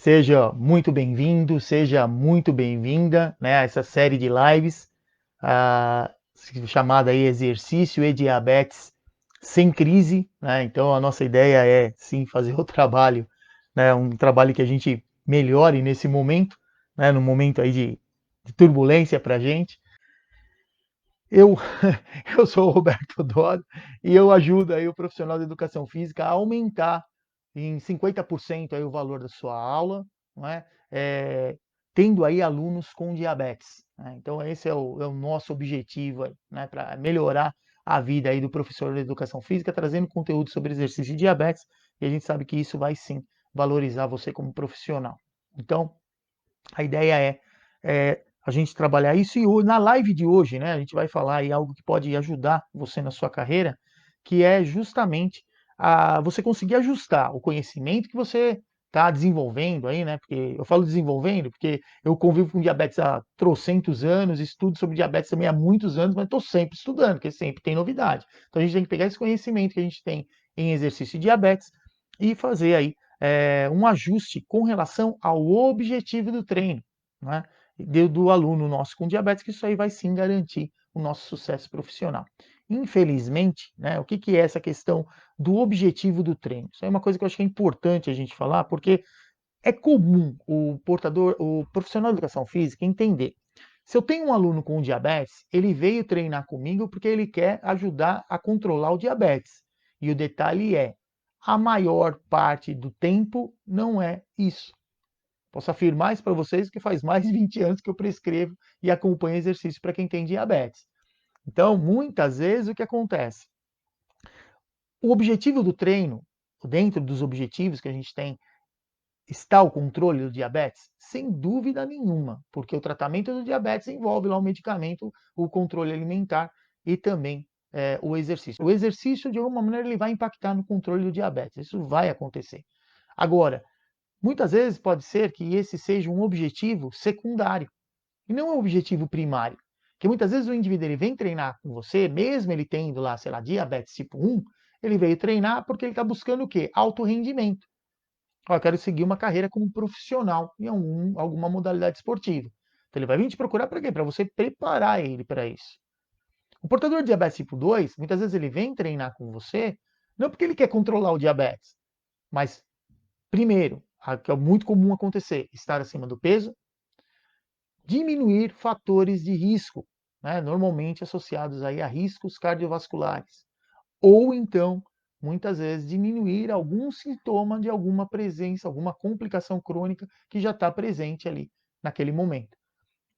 Seja muito bem-vindo, seja muito bem-vinda, né, a essa série de lives, ah, chamada aí Exercício e Diabetes Sem Crise, né? Então a nossa ideia é sim fazer o trabalho, né, um trabalho que a gente melhore nesse momento, né, no momento aí de turbulência para a gente. Eu, eu sou o Roberto Dodo e eu ajudo aí o profissional de educação física a aumentar em 50% aí o valor da sua aula, não é? Tendo aí alunos com diabetes, né? Então esse é o nosso objetivo aí, né? Para melhorar a vida aí do professor de educação física, trazendo conteúdo sobre exercício e diabetes, e a gente sabe que isso vai sim valorizar você como profissional. Então, a ideia é a gente trabalhar isso e na live de hoje, né, a gente vai falar aí algo que pode ajudar você na sua carreira, que é justamente você conseguir ajustar o conhecimento que você está desenvolvendo aí, né? Porque eu falo desenvolvendo, porque eu convivo com diabetes há trocentos anos, estudo sobre diabetes também há muitos anos, mas estou sempre estudando, porque sempre tem novidade. Então a gente tem que pegar esse conhecimento que a gente tem em exercício de diabetes e fazer aí um ajuste com relação ao objetivo do treino, né? Do aluno nosso com diabetes, que isso aí vai sim garantir o nosso sucesso profissional. Infelizmente, né, o que, que é essa questão do objetivo do treino? Isso é uma coisa que eu acho que é importante a gente falar, porque é comum o profissional de educação física entender. Se eu tenho um aluno com diabetes, ele veio treinar comigo porque ele quer ajudar a controlar o diabetes. E o detalhe é, a maior parte do tempo não é isso. Posso afirmar isso para vocês que faz mais de 20 anos que eu prescrevo e acompanho exercício para quem tem diabetes. Então, muitas vezes o que acontece? O objetivo do treino, dentro dos objetivos que a gente tem, está o controle do diabetes? Sem dúvida nenhuma, porque o tratamento do diabetes envolve lá o medicamento, o controle alimentar e também o exercício. O exercício, de alguma maneira, ele vai impactar no controle do diabetes. Isso vai acontecer. Agora, muitas vezes pode ser que esse seja um objetivo secundário e não um objetivo primário. Que muitas vezes o indivíduo ele vem treinar com você, mesmo ele tendo lá, sei lá, diabetes tipo 1, ele veio treinar porque ele está buscando o quê? Alto rendimento. Eu quero seguir uma carreira como profissional em alguma modalidade esportiva. Então ele vai vir te procurar para quê? Para você preparar ele para isso. O portador de diabetes tipo 2, muitas vezes ele vem treinar com você, não porque ele quer controlar o diabetes, mas primeiro, que é muito comum acontecer, estar acima do peso, diminuir fatores de risco, né, normalmente associados aí a riscos cardiovasculares. Ou então, muitas vezes, diminuir algum sintoma de alguma presença, alguma complicação crônica que já está presente ali naquele momento.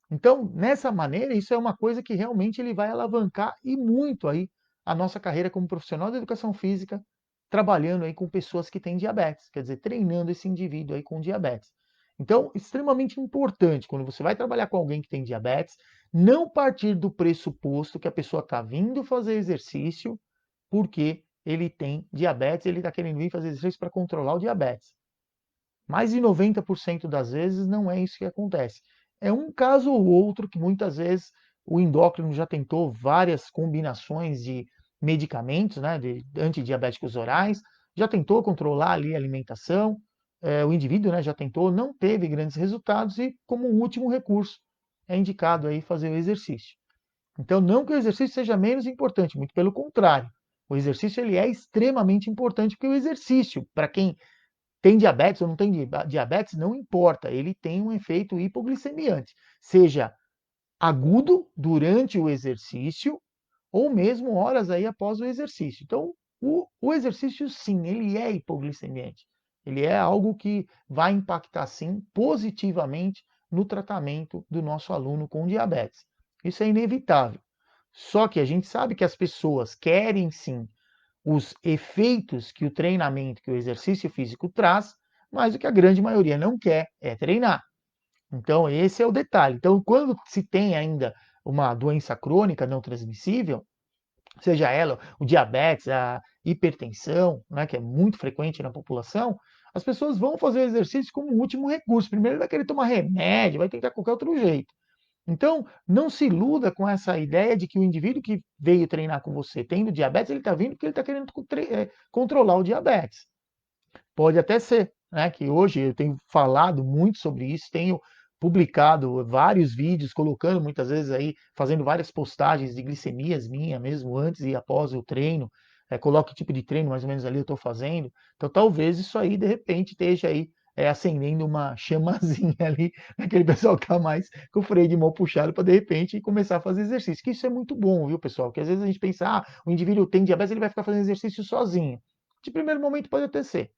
Então, nessa maneira, isso é uma coisa que realmente ele vai alavancar e muito aí a nossa carreira como profissional de educação física, trabalhando aí com pessoas que têm diabetes, quer dizer, treinando esse indivíduo aí com diabetes. Então, extremamente importante, quando você vai trabalhar com alguém que tem diabetes, não partir do pressuposto que a pessoa está vindo fazer exercício porque ele tem diabetes, ele está querendo vir fazer exercício para controlar o diabetes. Mais de 90% das vezes não é isso que acontece. É um caso ou outro que muitas vezes o endócrino já tentou várias combinações de medicamentos, né, de antidiabéticos orais, já tentou controlar ali a alimentação, o indivíduo, né, já tentou, não teve grandes resultados e como último recurso é indicado aí fazer o exercício. Então, não que o exercício seja menos importante, muito pelo contrário. O exercício ele é extremamente importante porque o exercício, para quem tem diabetes ou não tem diabetes, não importa, ele tem um efeito hipoglicemiante, seja agudo durante o exercício ou mesmo horas aí após o exercício. Então, o exercício, sim, ele é hipoglicemiante. Ele é algo que vai impactar, sim, positivamente no tratamento do nosso aluno com diabetes. Isso é inevitável. Só que a gente sabe que as pessoas querem, sim, os efeitos que o treinamento, que o exercício físico traz, mas o que a grande maioria não quer é treinar. Então, esse é o detalhe. Então, quando se tem ainda uma doença crônica não transmissível, seja ela o diabetes, a hipertensão, né, que é muito frequente na população, as pessoas vão fazer o exercício como último recurso. Primeiro vai querer tomar remédio, vai tentar qualquer outro jeito. Então, não se iluda com essa ideia de que o indivíduo que veio treinar com você tendo diabetes, ele está vindo porque ele está querendo controlar o diabetes. Pode até ser, né, que hoje eu tenho falado muito sobre isso, tenho publicado vários vídeos, colocando muitas vezes aí, fazendo várias postagens de glicemias minha mesmo, antes e após o treino, coloco que tipo de treino mais ou menos ali eu estou fazendo. Então talvez isso aí, de repente, esteja aí acendendo uma chamazinha ali, naquele pessoal que está mais com o freio de mão puxado para de repente começar a fazer exercício. Que isso é muito bom, viu, pessoal? Porque às vezes a gente pensa, o indivíduo tem diabetes, ele vai ficar fazendo exercício sozinho. De primeiro momento pode até ser.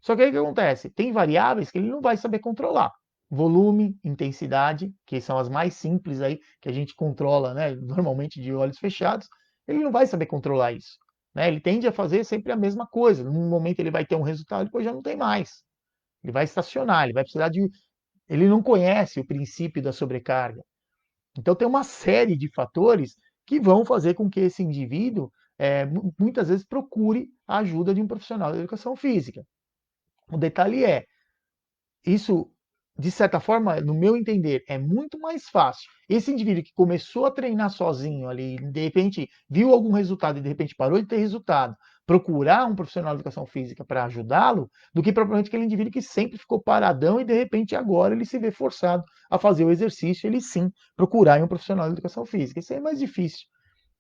Só que aí o que acontece? Tem variáveis que ele não vai saber controlar. Volume, intensidade, que são as mais simples aí, que a gente controla, né, normalmente de olhos fechados, ele não vai saber controlar isso. Né? Ele tende a fazer sempre a mesma coisa. Num momento ele vai ter um resultado, depois já não tem mais. Ele vai estacionar, ele vai precisar de. Ele não conhece o princípio da sobrecarga. Então tem uma série de fatores que vão fazer com que esse indivíduo muitas vezes procure a ajuda de um profissional da educação física. O detalhe é, isso, de certa forma, no meu entender, é muito mais fácil. Esse indivíduo que começou a treinar sozinho ali, de repente viu algum resultado e de repente parou de ter resultado, procurar um profissional de educação física para ajudá-lo, do que propriamente aquele indivíduo que sempre ficou paradão e de repente agora ele se vê forçado a fazer o exercício, ele sim procurar um profissional de educação física. Isso aí é mais difícil.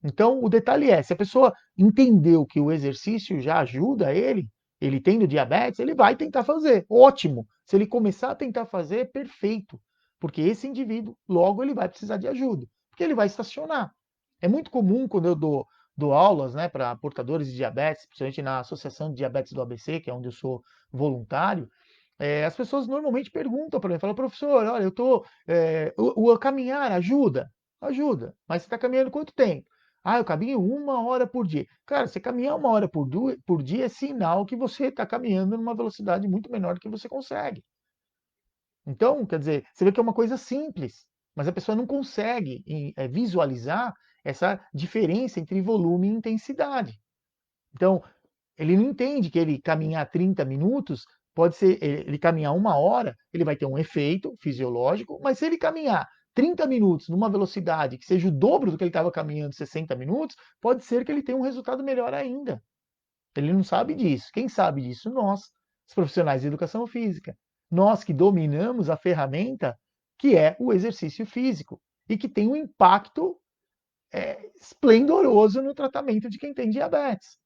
Então, o detalhe é, se a pessoa entendeu que o exercício já ajuda ele tendo diabetes, ele vai tentar fazer. Ótimo. Se ele começar a tentar fazer, perfeito. Porque esse indivíduo, logo, ele vai precisar de ajuda. Porque ele vai estacionar. É muito comum quando eu dou aulas, né, para portadores de diabetes, principalmente na Associação de Diabetes do ABC, que é onde eu sou voluntário, as pessoas normalmente perguntam para mim, falam, professor, olha, eu tô, o caminhar ajuda? Ajuda. Mas você está caminhando quanto tempo? Eu caminho 1 hora por dia. Cara, você caminhar 1 hora por dia é sinal que você está caminhando numa velocidade muito menor do que você consegue. Então, quer dizer, você vê que é uma coisa simples, mas a pessoa não consegue visualizar essa diferença entre volume e intensidade. Então, ele não entende que ele caminhar 30 minutos pode ser, ele caminhar 1 hora, ele vai ter um efeito fisiológico, mas se ele caminhar 30 minutos numa velocidade que seja o dobro do que ele estava caminhando 60 minutos, pode ser que ele tenha um resultado melhor ainda. Ele não sabe disso. Quem sabe disso? Nós, os profissionais de educação física. Nós que dominamos a ferramenta que é o exercício físico e que tem um impacto esplendoroso no tratamento de quem tem diabetes.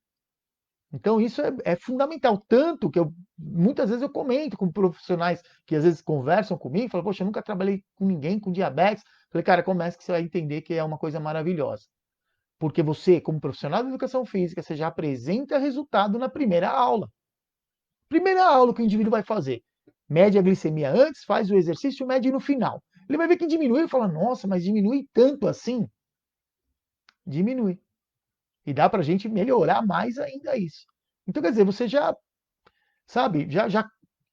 Então isso é fundamental, tanto que muitas vezes eu comento com profissionais que às vezes conversam comigo, falam, poxa, eu nunca trabalhei com ninguém com diabetes. Falei, cara, começa que você vai entender que é uma coisa maravilhosa. Porque você, como profissional de educação física, você já apresenta resultado na primeira aula. Primeira aula que o indivíduo vai fazer. Mede a glicemia antes, faz o exercício, mede no final. Ele vai ver que diminui e fala, nossa, mas diminui tanto assim? Diminui. E dá para a gente melhorar mais ainda isso. Então, quer dizer, você já sabe, já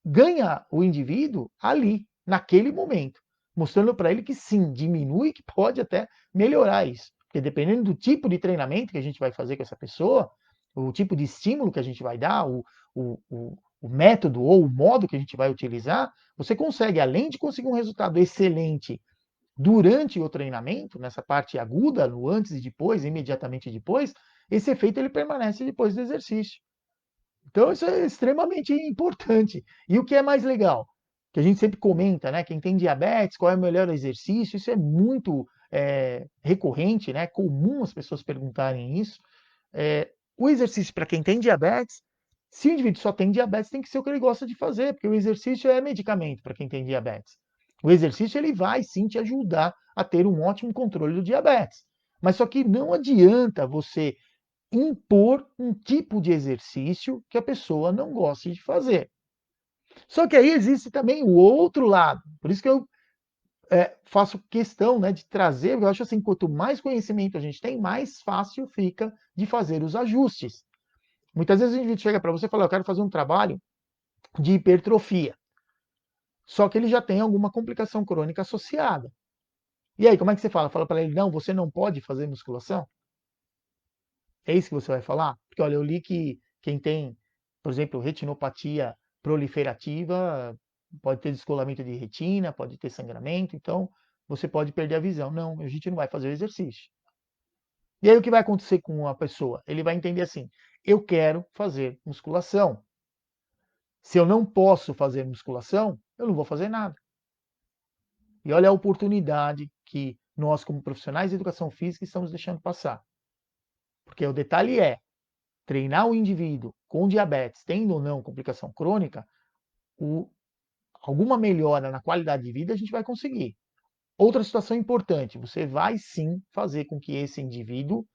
ganha o indivíduo ali, naquele momento, mostrando para ele que sim, diminui, que pode até melhorar isso. Porque dependendo do tipo de treinamento que a gente vai fazer com essa pessoa, o tipo de estímulo que a gente vai dar, o método ou o modo que a gente vai utilizar, você consegue, além de conseguir um resultado excelente durante o treinamento, nessa parte aguda, no antes e depois, imediatamente depois, esse efeito ele permanece depois do exercício. Então isso é extremamente importante. E o que é mais legal? Que a gente sempre comenta, né? Quem tem diabetes, qual é o melhor exercício? Isso é muito recorrente, né? Comum as pessoas perguntarem isso. O exercício para quem tem diabetes, se o indivíduo só tem diabetes, tem que ser o que ele gosta de fazer, porque o exercício é medicamento para quem tem diabetes. O exercício ele vai sim te ajudar a ter um ótimo controle do diabetes. Mas só que não adianta você impor um tipo de exercício que a pessoa não goste de fazer. Só que aí existe também o outro lado. Por isso que eu faço questão, né, de trazer, eu acho assim, quanto mais conhecimento a gente tem, mais fácil fica de fazer os ajustes. Muitas vezes a gente chega para você e fala, eu quero fazer um trabalho de hipertrofia. Só que ele já tem alguma complicação crônica associada. E aí, como é que você fala? Fala para ele, não, você não pode fazer musculação? É isso que você vai falar? Porque, olha, eu li que quem tem, por exemplo, retinopatia proliferativa pode ter descolamento de retina, pode ter sangramento, então você pode perder a visão. Não, a gente não vai fazer o exercício. E aí o que vai acontecer com a pessoa? Ele vai entender assim: eu quero fazer musculação. Se eu não posso fazer musculação, eu não vou fazer nada. E olha a oportunidade que nós, como profissionais de educação física, estamos deixando passar. Porque o detalhe é, treinar o indivíduo com diabetes, tendo ou não complicação crônica, o, alguma melhora na qualidade de vida a gente vai conseguir. Outra situação importante, você vai sim fazer com que esse indivíduo,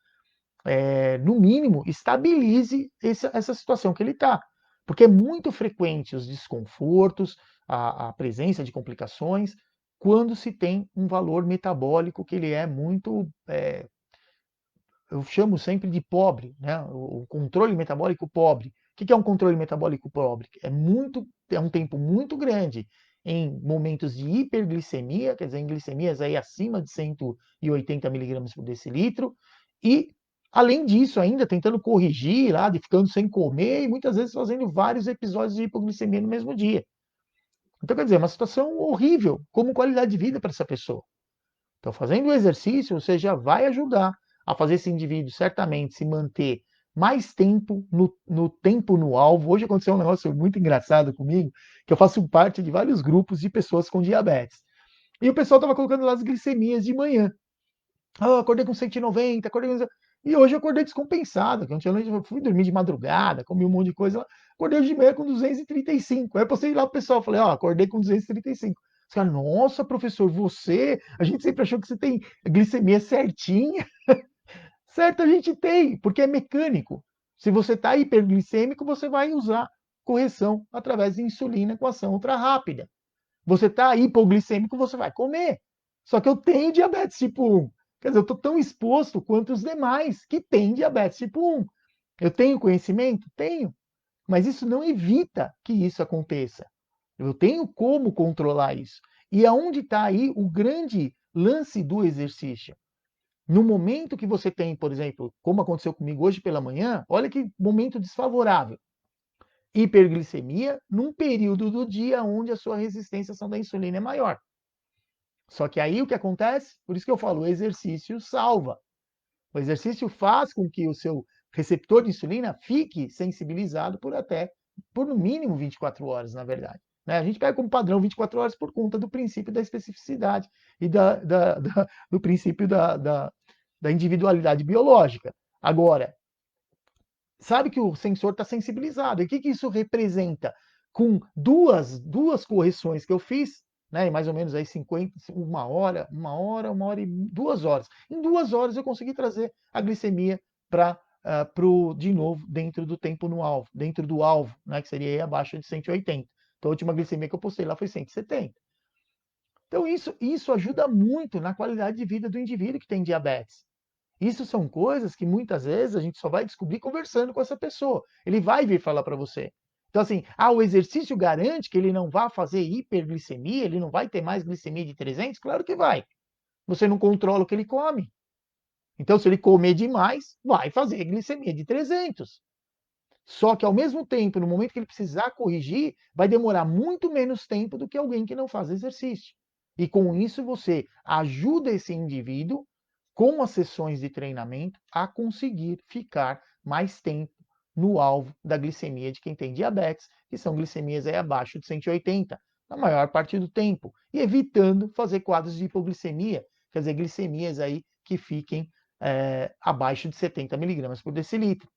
no mínimo, estabilize essa situação que ele está. Porque é muito frequente os desconfortos, a presença de complicações, quando se tem um valor metabólico que ele é muito, eu chamo sempre de pobre, né? O controle metabólico pobre. O que é um controle metabólico pobre? É um tempo muito grande em momentos de hiperglicemia, quer dizer, em glicemias aí acima de 180 miligramas por decilitro, e além disso ainda tentando corrigir lá, de ficando sem comer e muitas vezes fazendo vários episódios de hipoglicemia no mesmo dia. Então, quer dizer, é uma situação horrível como qualidade de vida para essa pessoa. Então, fazendo o exercício, você já vai ajudar a fazer esse indivíduo certamente se manter mais tempo no tempo no alvo. Hoje aconteceu um negócio muito engraçado comigo, que eu faço parte de vários grupos de pessoas com diabetes. E o pessoal estava colocando lá as glicemias de manhã. Ah, acordei com 190, acordei com... E hoje eu acordei descompensado, que antigamente eu fui dormir de madrugada, comi um monte de coisa lá. Acordei hoje de manhã com 235. Aí eu postei lá pro pessoal, falei, ó, acordei com 235. Os caras, nossa, professor, você, a gente sempre achou que você tem glicemia certinha. Certo, a gente tem, porque é mecânico. Se você está hiperglicêmico, você vai usar correção através de insulina com ação ultra rápida. Você está hipoglicêmico, você vai comer. Só que eu tenho diabetes tipo 1. Quer dizer, eu estou tão exposto quanto os demais que têm diabetes tipo 1. Eu tenho conhecimento? Tenho. Mas isso não evita que isso aconteça. Eu tenho como controlar isso. E aonde está aí o grande lance do exercício? No momento que você tem, por exemplo, como aconteceu comigo hoje pela manhã, olha que momento desfavorável. Hiperglicemia num período do dia onde a sua resistência à ação da insulina é maior. Só que aí o que acontece? Por isso que eu falo, o exercício salva. O exercício faz com que o seu receptor de insulina fique sensibilizado por no mínimo 24 horas, na verdade. Né? A gente pega como padrão 24 horas por conta do princípio da especificidade e do princípio da individualidade biológica. Agora, sabe que o sensor está sensibilizado. E o que isso representa? Com duas correções que eu fiz, né, mais ou menos aí 50, uma hora e 2 horas. Em 2 horas eu consegui trazer a glicemia para de novo dentro do tempo no alvo, dentro do alvo, né, que seria aí abaixo de 180. Então a última glicemia que eu postei lá foi 170. Então isso ajuda muito na qualidade de vida do indivíduo que tem diabetes. Isso são coisas que muitas vezes a gente só vai descobrir conversando com essa pessoa. Ele vai vir falar para você. Então, assim, o exercício garante que ele não vai fazer hiperglicemia, ele não vai ter mais glicemia de 300? Claro que vai. Você não controla o que ele come. Então, se ele comer demais, vai fazer glicemia de 300. Só que, ao mesmo tempo, no momento que ele precisar corrigir, vai demorar muito menos tempo do que alguém que não faz exercício. E com isso, você ajuda esse indivíduo, com as sessões de treinamento, a conseguir ficar mais tempo no alvo da glicemia de quem tem diabetes, que são glicemias aí abaixo de 180, na maior parte do tempo, e evitando fazer quadros de hipoglicemia, quer dizer, glicemias aí que fiquem abaixo de 70 miligramas por decilitro.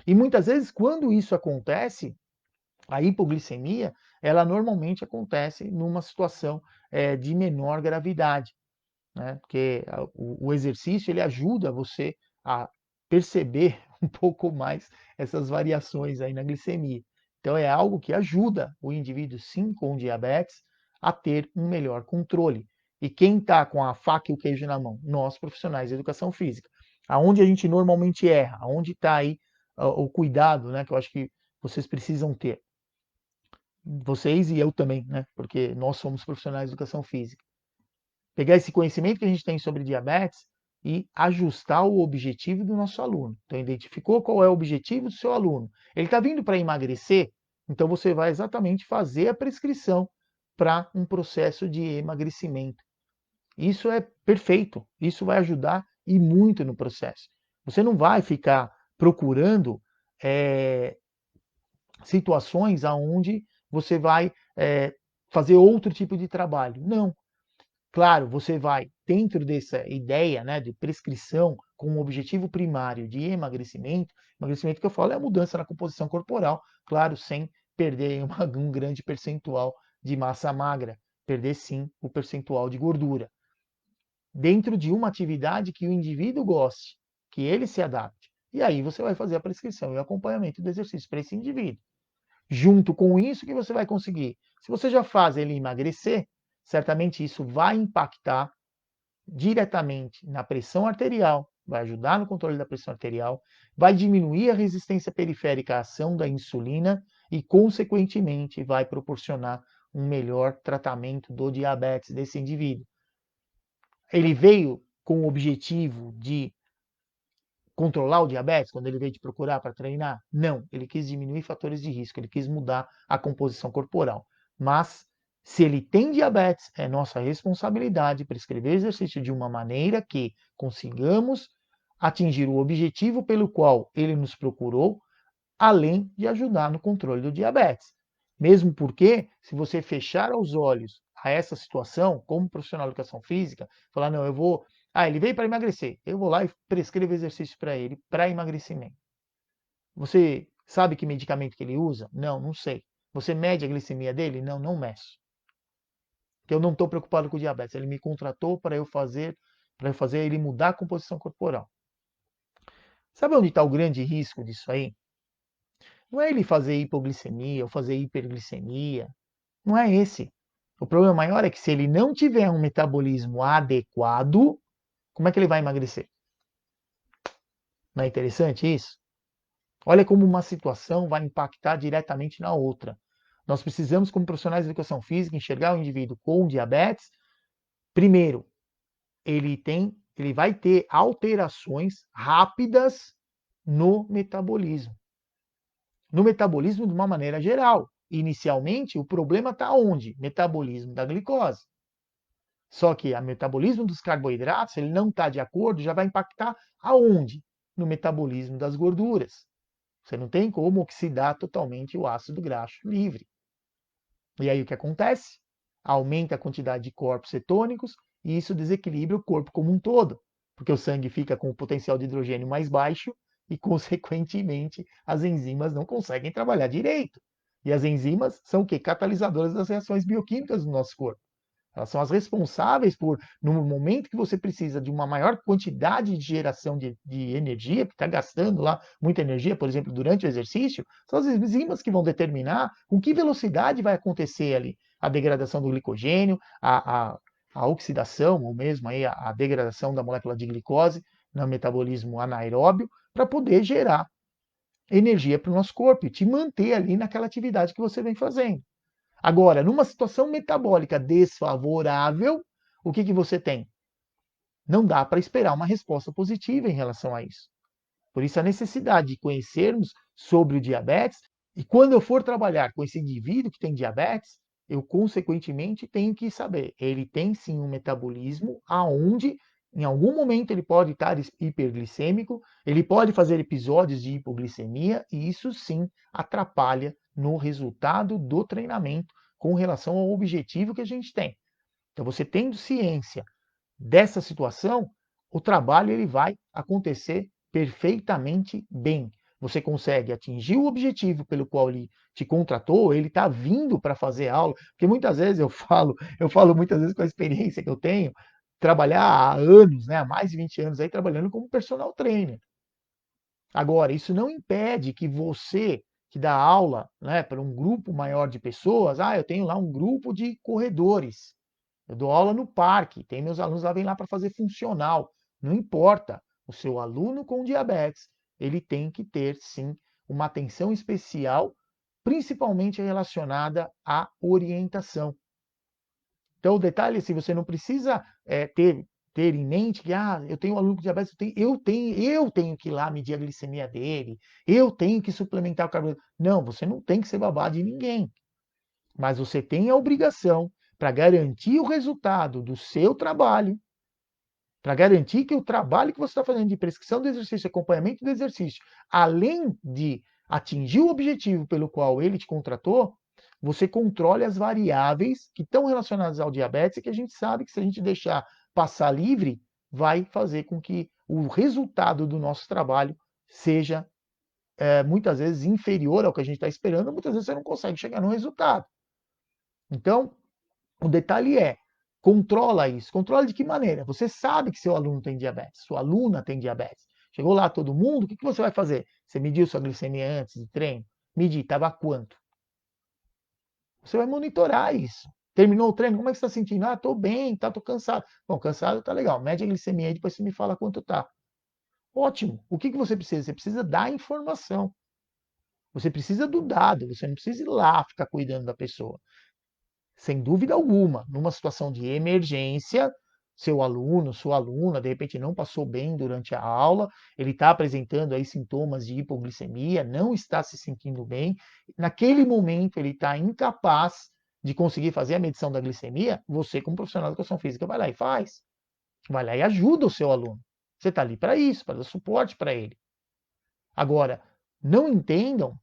E muitas vezes, quando isso acontece, a hipoglicemia, ela normalmente acontece numa situação de menor gravidade, né? Porque o exercício ele ajuda você a perceber um pouco mais essas variações aí na glicemia. Então é algo que ajuda o indivíduo, sim, com diabetes, a ter um melhor controle. E quem está com a faca e o queijo na mão? Nós, profissionais de educação física. Aonde a gente normalmente erra? Aonde está aí o cuidado, né? Que eu acho que vocês precisam ter. Vocês e eu também, né? Porque nós somos profissionais de educação física. Pegar esse conhecimento que a gente tem sobre diabetes e ajustar o objetivo do nosso aluno. Então, identificou qual é o objetivo do seu aluno. Ele está vindo para emagrecer, então você vai exatamente fazer a prescrição para um processo de emagrecimento. Isso é perfeito, isso vai ajudar e muito no processo. Você não vai ficar procurando situações aonde você vai fazer outro tipo de trabalho. Não. Claro, você vai, dentro dessa ideia, né, de prescrição com o objetivo primário de emagrecimento que eu falo é a mudança na composição corporal, claro, sem perder um grande percentual de massa magra, perder sim o percentual de gordura, dentro de uma atividade que o indivíduo goste, que ele se adapte. E aí você vai fazer a prescrição e o acompanhamento do exercício para esse indivíduo. Junto com isso que você vai conseguir. Se você já faz ele emagrecer, certamente isso vai impactar diretamente na pressão arterial, vai ajudar no controle da pressão arterial, vai diminuir a resistência periférica à ação da insulina e, consequentemente, vai proporcionar um melhor tratamento do diabetes desse indivíduo. Ele veio com o objetivo de controlar o diabetes quando ele veio te procurar para treinar? Não, ele quis diminuir fatores de risco, ele quis mudar a composição corporal. Mas se ele tem diabetes, é nossa responsabilidade prescrever exercício de uma maneira que consigamos atingir o objetivo pelo qual ele nos procurou, além de ajudar no controle do diabetes. Mesmo porque, se você fechar os olhos a essa situação, como profissional de educação física, falar, não, eu vou. Ah, ele veio para emagrecer, eu vou lá e prescrevo exercício para ele, para emagrecimento. Você sabe que medicamento que ele usa? Não, não sei. Você mede a glicemia dele? Não, não meço. Porque eu não estou preocupado com o diabetes. Ele me contratou para eu fazer ele mudar a composição corporal. Sabe onde está o grande risco disso aí? Não é ele fazer hipoglicemia ou fazer hiperglicemia. Não é esse. O problema maior é que se ele não tiver um metabolismo adequado, como é que ele vai emagrecer? Não é interessante isso? Olha como uma situação vai impactar diretamente na outra. Nós precisamos, como profissionais de educação física, enxergar o indivíduo com diabetes. Primeiro, ele vai ter alterações rápidas no metabolismo. No metabolismo de uma maneira geral. Inicialmente, o problema está onde? Metabolismo da glicose. Só que o metabolismo dos carboidratos, ele não está de acordo, já vai impactar aonde? No metabolismo das gorduras. Você não tem como oxidar totalmente o ácido graxo livre. E aí o que acontece? Aumenta a quantidade de corpos cetônicos e isso desequilibra o corpo como um todo, porque o sangue fica com o potencial de hidrogênio mais baixo e, consequentemente, as enzimas não conseguem trabalhar direito. E as enzimas são o quê? Catalisadoras das reações bioquímicas do nosso corpo. Elas são as responsáveis por, no momento que você precisa de uma maior quantidade de geração de energia, que está gastando lá muita energia, por exemplo, durante o exercício, são as enzimas que vão determinar com que velocidade vai acontecer ali a degradação do glicogênio, a oxidação, ou mesmo aí a degradação da molécula de glicose no metabolismo anaeróbio, para poder gerar energia para o nosso corpo e te manter ali naquela atividade que você vem fazendo. Agora, numa situação metabólica desfavorável, o que você tem? Não dá para esperar uma resposta positiva em relação a isso. Por isso, a necessidade de conhecermos sobre o diabetes, e quando eu for trabalhar com esse indivíduo que tem diabetes, eu, consequentemente, tenho que saber, ele tem sim um metabolismo aonde, em algum momento, ele pode estar hiperglicêmico, ele pode fazer episódios de hipoglicemia, e isso sim atrapalha no resultado do treinamento com relação ao objetivo que a gente tem. Então, você tendo ciência dessa situação, o trabalho ele vai acontecer perfeitamente bem. Você consegue atingir o objetivo pelo qual ele te contratou, ele está vindo para fazer aula, porque muitas vezes eu falo muitas vezes com a experiência que eu tenho, trabalhar há anos, né, há mais de 20 anos aí trabalhando como personal trainer. Agora, isso não impede que você que dá aula, né, para um grupo maior de pessoas, eu tenho lá um grupo de corredores. Eu dou aula no parque, tem meus alunos lá, vêm lá para fazer funcional. Não importa. O seu aluno com diabetes, ele tem que ter, sim, uma atenção especial, principalmente relacionada à orientação. Então, o detalhe é assim, você não precisa ter em mente que eu tenho um aluno com diabetes, eu tenho que ir lá medir a glicemia dele, eu tenho que suplementar o carboidrato. Não, você não tem que ser babá de ninguém. Mas você tem a obrigação, para garantir o resultado do seu trabalho, para garantir que o trabalho que você está fazendo de prescrição do exercício, acompanhamento do exercício, além de atingir o objetivo pelo qual ele te contratou, você controle as variáveis que estão relacionadas ao diabetes e que a gente sabe que se a gente deixar passar livre, vai fazer com que o resultado do nosso trabalho seja muitas vezes inferior ao que a gente está esperando, muitas vezes você não consegue chegar no resultado. Então, o detalhe é, controla isso. Controla de que maneira? Você sabe que seu aluno tem diabetes, sua aluna tem diabetes. Chegou lá todo mundo, o que você vai fazer? Você mediu sua glicemia antes do treino? Medir, estava quanto? Você vai monitorar isso. Terminou o treino, como é que você está sentindo? Ah, estou bem, tô cansado. Bom, cansado tá legal. Mede a glicemia aí, depois você me fala quanto tá. Ótimo. O que você precisa? Você precisa da informação. Você precisa do dado, você não precisa ir lá ficar cuidando da pessoa. Sem dúvida alguma, numa situação de emergência, seu aluno, sua aluna, de repente não passou bem durante a aula, ele está apresentando aí sintomas de hipoglicemia, não está se sentindo bem, naquele momento ele está incapaz de conseguir fazer a medição da glicemia, você, como profissional de educação física, vai lá e faz. Vai lá e ajuda o seu aluno. Você está ali para isso, para dar suporte para ele. Agora, não entendam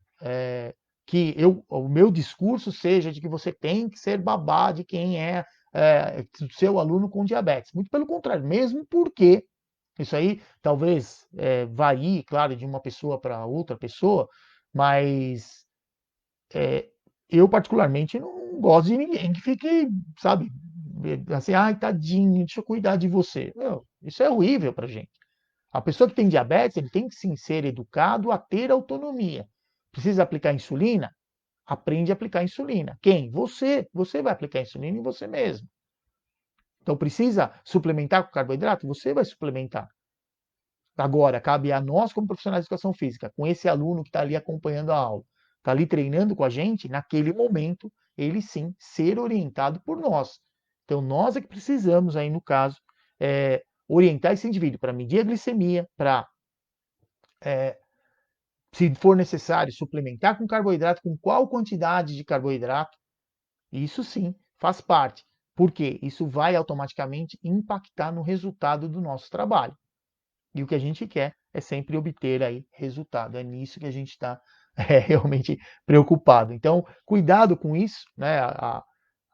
que o meu discurso seja de que você tem que ser babá de quem é seu aluno com diabetes. Muito pelo contrário, mesmo porque isso aí talvez varie, claro, de uma pessoa para outra pessoa, mas eu particularmente não gosto de ninguém que fique, sabe, assim, ai, tadinho, deixa eu cuidar de você. Meu, isso é horrível pra gente. A pessoa que tem diabetes, ele tem que sim ser educado a ter autonomia. Precisa aplicar insulina? Aprende a aplicar insulina. Quem? Você. Você vai aplicar insulina em você mesmo. Então precisa suplementar com carboidrato? Você vai suplementar. Agora, cabe a nós, como profissionais de educação física, com esse aluno que está ali acompanhando a aula, está ali treinando com a gente, naquele momento, ele sim ser orientado por nós. Então, nós é que precisamos, aí no caso, orientar esse indivíduo para medir a glicemia, para se for necessário, suplementar com carboidrato, com qual quantidade de carboidrato, isso sim faz parte. Porque isso vai automaticamente impactar no resultado do nosso trabalho. E o que a gente quer é sempre obter aí resultado. É nisso que a gente está realmente preocupado. Então, cuidado com isso, né?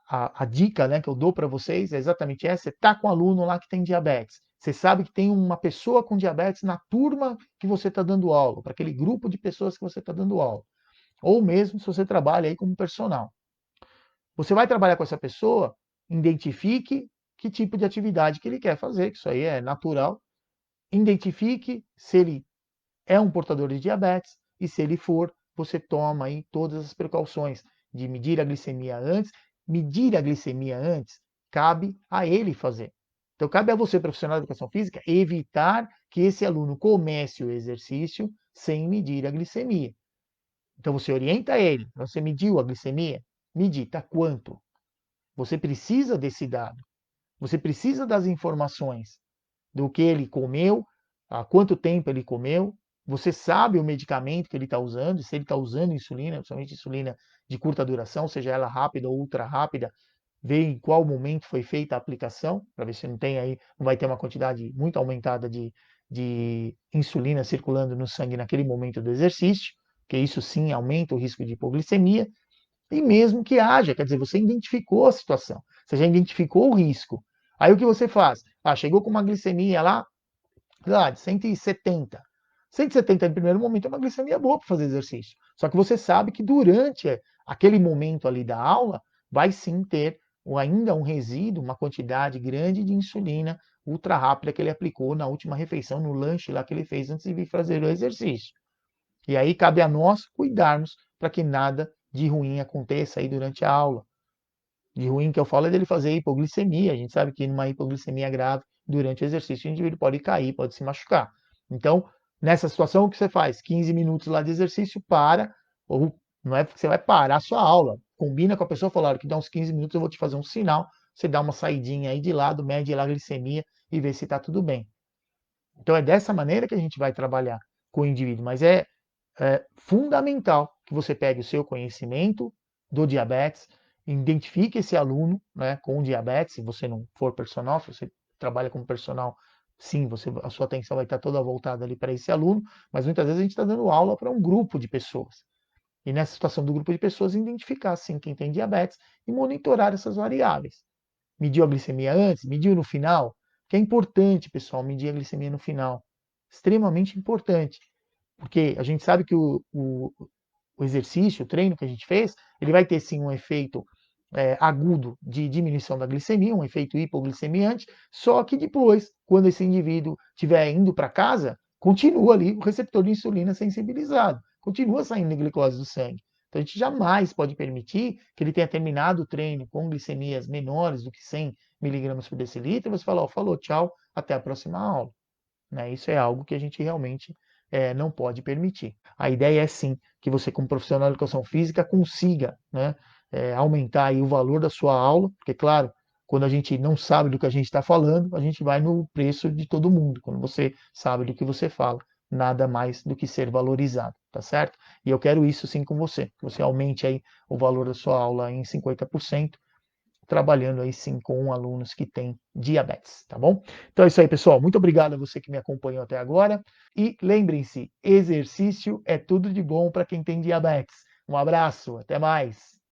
A dica, né, que eu dou para vocês é exatamente essa: você está com um aluno lá que tem diabetes. Você sabe que tem uma pessoa com diabetes na turma que você está dando aula, para aquele grupo de pessoas que você está dando aula. Ou mesmo se você trabalha aí como personal. Você vai trabalhar com essa pessoa, identifique que tipo de atividade que ele quer fazer, que isso aí é natural. Identifique se ele é um portador de diabetes e se ele for, você toma aí todas as precauções de medir a glicemia antes. Medir a glicemia antes cabe a ele fazer. Então cabe a você, profissional de educação física, evitar que esse aluno comece o exercício sem medir a glicemia. Então você orienta ele, você mediu a glicemia? Medir, tá quanto? Você precisa desse dado. Você precisa das informações do que ele comeu, há quanto tempo ele comeu, você sabe o medicamento que ele está usando, se ele está usando insulina, principalmente insulina de curta duração, seja ela rápida ou ultra rápida, vê em qual momento foi feita a aplicação, para ver se não tem aí, não vai ter uma quantidade muito aumentada de insulina circulando no sangue naquele momento do exercício, que isso sim aumenta o risco de hipoglicemia, e mesmo que haja, quer dizer, você identificou a situação, você já identificou o risco. Aí o que você faz? Ah, chegou com uma glicemia lá de 170. 170 no primeiro momento é uma glicemia boa para fazer exercício. Só que você sabe que durante aquele momento ali da aula, vai sim ter ainda um resíduo, uma quantidade grande de insulina ultra rápida que ele aplicou na última refeição, no lanche lá que ele fez antes de vir fazer o exercício. E aí cabe a nós cuidarmos para que nada de ruim aconteça aí durante a aula. De ruim que eu falo é dele fazer hipoglicemia. A gente sabe que numa hipoglicemia grave, durante o exercício, o indivíduo pode cair, pode se machucar. Então, nessa situação, o que você faz? 15 minutos lá de exercício, para, ou não é porque você vai parar a sua aula. Combina com a pessoa, falar que dá uns 15 minutos, eu vou te fazer um sinal, você dá uma saidinha aí de lado, mede lá a glicemia e vê se está tudo bem. Então é dessa maneira que a gente vai trabalhar com o indivíduo, mas é fundamental que você pegue o seu conhecimento do diabetes, identifique esse aluno, né, com diabetes, se você não for personal, se você trabalha como personal, sim, a sua atenção vai estar toda voltada ali para esse aluno, mas muitas vezes a gente está dando aula para um grupo de pessoas. E nessa situação do grupo de pessoas, identificar sim quem tem diabetes e monitorar essas variáveis. Mediu a glicemia antes, mediu no final, que é importante, pessoal, medir a glicemia no final. Extremamente importante, porque a gente sabe que o exercício, o treino que a gente fez, ele vai ter sim um efeito agudo de diminuição da glicemia, um efeito hipoglicemiante, só que depois, quando esse indivíduo estiver indo para casa, continua ali o receptor de insulina sensibilizado, continua saindo glicose do sangue. Então a gente jamais pode permitir que ele tenha terminado o treino com glicemias menores do que 100 miligramas por decilitro, e você fala, ó, falou, tchau, até a próxima aula. Né? Isso é algo que a gente realmente não pode permitir. A ideia é sim que você, como profissional de educação física, consiga, né, aumentar aí o valor da sua aula, porque, claro, quando a gente não sabe do que a gente está falando, a gente vai no preço de todo mundo. Quando você sabe do que você fala, nada mais do que ser valorizado, tá certo? E eu quero isso sim com você, que você aumente aí o valor da sua aula em 50%, trabalhando aí sim com alunos que têm diabetes, tá bom? Então é isso aí, pessoal. Muito obrigado a você que me acompanhou até agora. E lembrem-se, exercício é tudo de bom para quem tem diabetes. Um abraço, até mais.